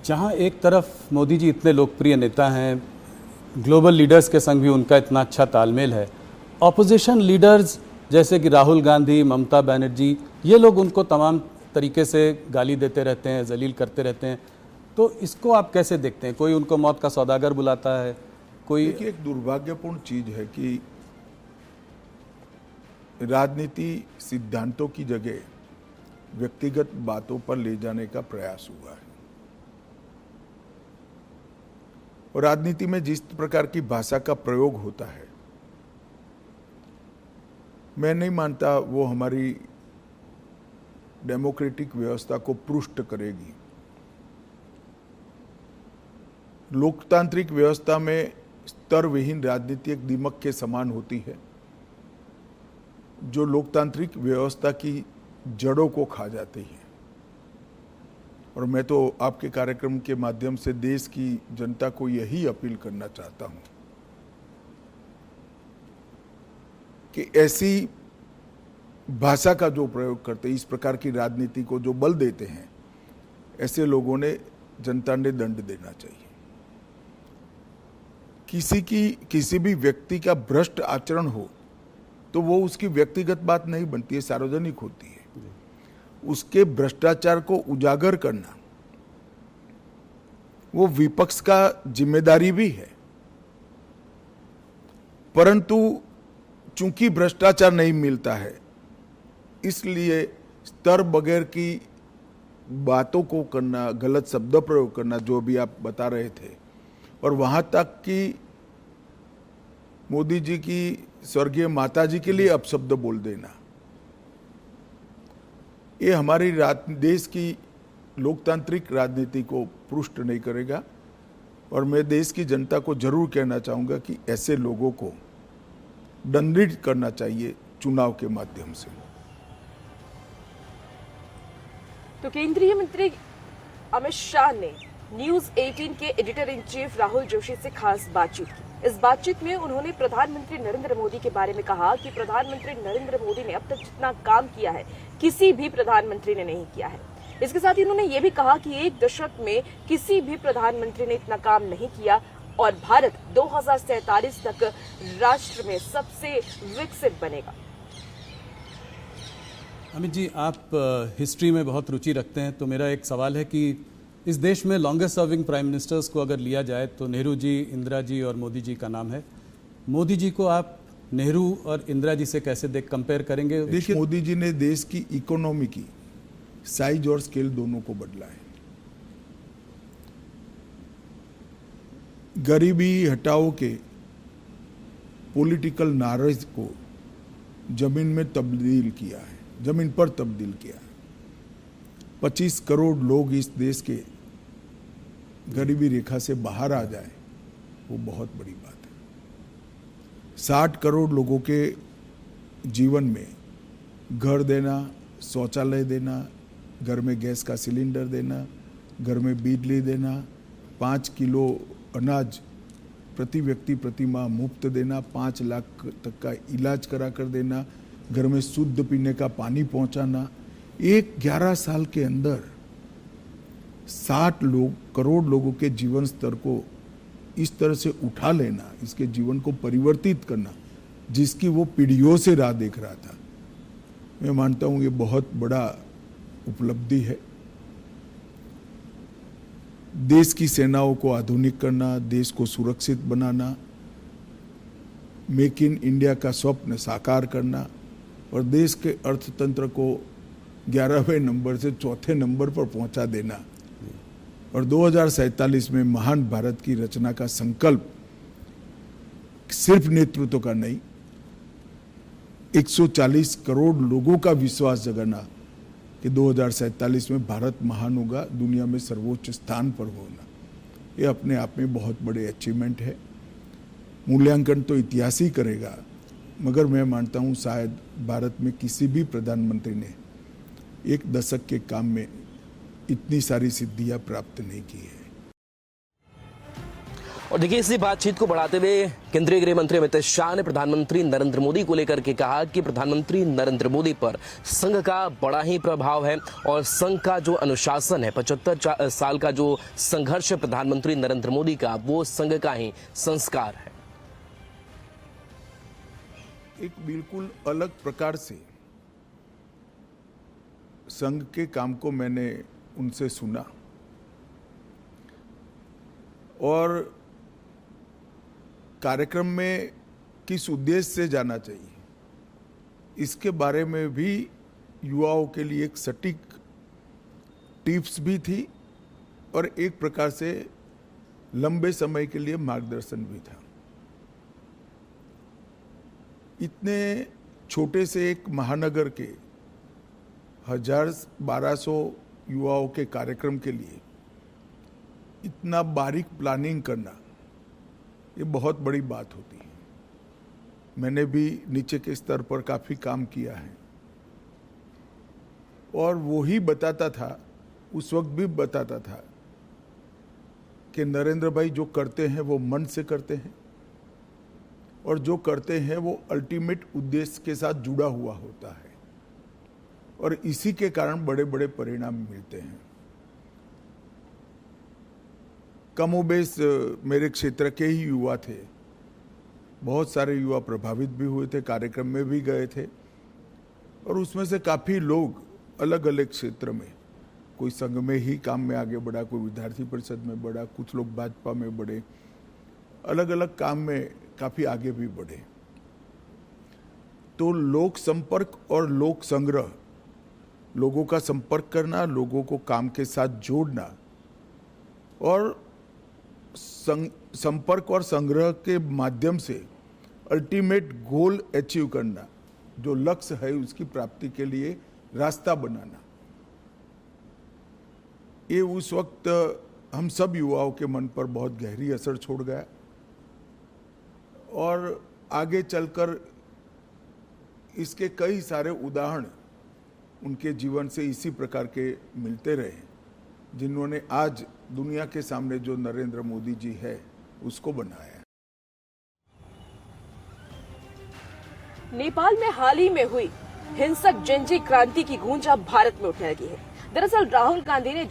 जहां एक तरफ मोदी जी इतने लोकप्रिय नेता हैं, ग्लोबल लीडर्स के संग भी उनका इतना अच्छा तालमेल है, ऑपोजिशन लीडर्स जैसे कि राहुल गांधी, ममता बनर्जी, ये लोग उनको तमाम तरीके से गाली देते रहते हैं, जलील करते रहते हैं। तो इसको आप कैसे देखते हैं? कोई उनको मौत का सौदागर बुलाता है, कोई। देखिए, एक दुर्भाग्यपूर्ण चीज है कि राजनीति सिद्धांतों की जगह व्यक्तिगत बातों पर ले जाने का प्रयास हुआ है। और राजनीति में जिस प्रकार की भाषा का प्रयोग होता है, मैं नहीं मानता वो हमारी डेमोक्रेटिक व्यवस्था को पुष्ट करेगी। लोकतांत्रिक व्यवस्था में स्तर विहीन राजनीति एक दीमक के समान होती है, जो लोकतांत्रिक व्यवस्था की जड़ों को खा जाती है। और मैं तो आपके कार्यक्रम के माध्यम से देश की जनता को यही अपील करना चाहता हूं कि ऐसी भाषा का जो प्रयोग करते हैं, इस प्रकार की राजनीति को जो बल देते हैं, ऐसे लोगों ने जनता ने दंड देना चाहिए। किसी भी व्यक्ति का भ्रष्ट आचरण हो तो वो उसकी व्यक्तिगत बात नहीं बनती है, सार्वजनिक होती है। उसके भ्रष्टाचार को उजागर करना वो विपक्ष का जिम्मेदारी भी है। परंतु चूंकि भ्रष्टाचार नहीं मिलता है, इसलिए स्तर बगैर की बातों को करना, गलत शब्द प्रयोग करना, जो भी आप बता रहे थे, और वहां तक कि मोदी जी की स्वर्गीय माता जी के लिए अपशब्द बोल देना, ये हमारी देश की लोकतांत्रिक राजनीति को पुष्ट नहीं करेगा। और मैं देश की जनता को जरूर कहना चाहूंगा कि ऐसे लोगों को दंडित करना चाहिए चुनाव के माध्यम से। तो केंद्रीय मंत्री अमित शाह ने न्यूज 18 के editor in chief Rahul Joshi से खास बातचीत की। इस बातचीत में उन्होंने प्रधानमंत्री नरेंद्र मोदी के बारे में कहा कि प्रधानमंत्री नरेंद्र मोदी ने अब तक जितना काम किया है, किसी भी प्रधानमंत्री ने नहीं किया है। इसके साथ ही उन्होंने ये भी कहा कि एक दशक में किसी भी प्रधानमंत्री ने इतना काम नहीं किया और भारत 2047 तक राष्ट्र में सबसे विकसित बनेगा। अमित जी, आप हिस्ट्री में बहुत रुचि रखते हैं, तो मेरा एक सवाल है कि इस देश में लॉन्गेस्ट सर्विंग प्राइम मिनिस्टर्स को अगर लिया जाए तो नेहरू जी, इंदिरा जी और मोदी जी का नाम है। मोदी जी को आप नेहरू और इंदिरा जी से कैसे कंपेयर करेंगे? देखिए, मोदी जी ने देश की इकोनॉमी की साइज और स्केल दोनों को बदला है। गरीबी हटाओ के पॉलिटिकल नारेज को जमीन में तब्दील किया है, जमीन पर तब्दील किया है। 25 करोड़ लोग इस देश के गरीबी रेखा से बाहर आ जाए, वो बहुत बड़ी बात है। 60 करोड़ लोगों के जीवन में घर देना, शौचालय देना, घर में गैस का सिलेंडर देना, घर में बिजली देना, 5 किलो अनाज प्रति व्यक्ति प्रति माह मुफ्त देना, 5 लाख तक का इलाज करा कर देना, घर में शुद्ध पीने का पानी पहुंचाना। एक 11 साल के अंदर 60 करोड़ लोगों के जीवन स्तर को इस तरह से उठा लेना, इसके जीवन को परिवर्तित करना, जिसकी वो पीढ़ियों से राह देख रहा था, मैं मानता हूं ये बहुत बड़ा उपलब्धि है। देश की सेनाओं को आधुनिक करना, देश को सुरक्षित बनाना, मेक इन इंडिया का स्वप्न साकार करना और देश के अर्थतंत्र को 11वें नंबर से 4थे नंबर पर पहुंचा देना और 2047 में महान भारत की रचना का संकल्प सिर्फ नेतृत्व का नहीं, 140 करोड़ लोगों का विश्वास जगाना कि 2047 में भारत महान होगा, दुनिया में सर्वोच्च स्थान पर होना, ये अपने आप में बहुत बड़े अचीवमेंट है। मूल्यांकन तो इतिहास ही करेगा, मगर मैं मानता हूं शायद भारत में किसी भी प्रधानमंत्री ने एक दशक के काम में इतनी सारी सिद्धियां प्राप्त नहीं की है। और देखिए, इसी बातचीत को बढ़ाते हुए केंद्रीय गृह मंत्री अमित शाह ने प्रधानमंत्री नरेंद्र मोदी को लेकर के कहा कि प्रधानमंत्री नरेंद्र मोदी पर संघ का बड़ा ही प्रभाव है और संघ का जो अनुशासन है, 75 साल का जो संघर्ष है प्रधानमंत्री नरेंद्र मोदी का, वो संघ का ही संस्कार है। एक बिल्कुल अलग प्रकार से संघ के काम को मैंने उनसे सुना और कार्यक्रम में किस उद्देश्य से जाना चाहिए इसके बारे में भी युवाओं के लिए एक सटीक टिप्स भी थी और एक प्रकार से लंबे समय के लिए मार्गदर्शन भी था। इतने छोटे से एक महानगर के 1200 युवाओं के कार्यक्रम के लिए इतना बारीक प्लानिंग करना ये बहुत बड़ी बात होती है। मैंने भी नीचे के स्तर पर काफ़ी काम किया है और वो ही बताता था, उस वक्त भी बताता था कि नरेंद्र भाई जो करते हैं वो मन से करते हैं और जो करते हैं वो अल्टीमेट उद्देश्य के साथ जुड़ा हुआ होता है और इसी के कारण बड़े बड़े परिणाम मिलते हैं। कमोबेश मेरे क्षेत्र के ही युवा थे, बहुत सारे युवा प्रभावित भी हुए थे, कार्यक्रम में भी गए थे और उसमें से काफ़ी लोग अलग अलग क्षेत्र में, कोई संघ में ही काम में आगे बढ़ा, कोई विद्यार्थी परिषद में बढ़ा, कुछ लोग भाजपा में बढ़े, अलग अलग काम में काफ़ी आगे भी बढ़े। तो लोक संपर्क और लोक संग्रह, लोगों का संपर्क करना, लोगों को काम के साथ जोड़ना और संपर्क और संग्रह के माध्यम से अल्टीमेट गोल अचीव करना, जो लक्ष्य है उसकी प्राप्ति के लिए रास्ता बनाना, ये उस वक्त हम सब युवाओं के मन पर बहुत गहरी असर छोड़ गया और आगे चलकर इसके कई सारे उदाहरण उनके जीवन से इसी प्रकार के मिलते रहे, जिन्होंने आज दुनिया के सामने जो नरेंद्र मोदी जी है उसको बनाया। नेपाल में हाल ही में हुई हिंसक जनजी क्रांति की गूंज अब भारत में उठने लगी है। दरअसल राहुल गांधी ने